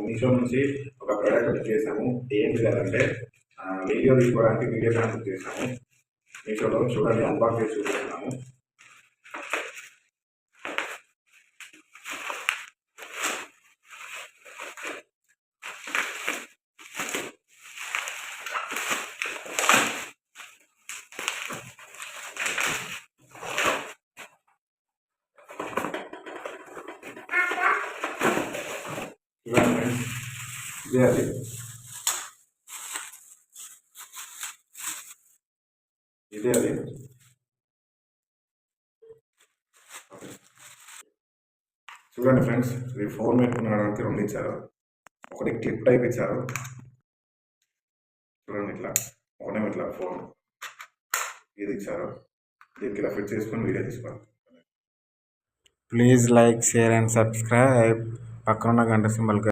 మీషో నుంచి ఒక product book చేసాము. ఏంటి కదంటే వీడియో తీసుకోవడానికి వీడియో క్యామ్ బుక్ చేసాము. మీషోలో చూడండి, అన్బాక్స్ చేసి చూపిస్తున్నాము. చూడండి ఫ్రెండ్స్, ఇదే అది. ఇదే అది. చూడండి ఫ్రెండ్స్, ఇది ఫోన్ పెట్టుకునడానికి 2 ఇచ్చారు. ఒకటి క్లిప్ టైప్ ఇచ్చారు. చూడండి, ఇట్లా ఒకటేమో ఇట్లా ఫోన్ ఇది ఇచ్చారు. దీనికి ఇలా ఫిట్ చేసుకొని వీడియో తీసుకోవాలి. Please like, share and subscribe. పక్కన ఉన్న గంట సింబల్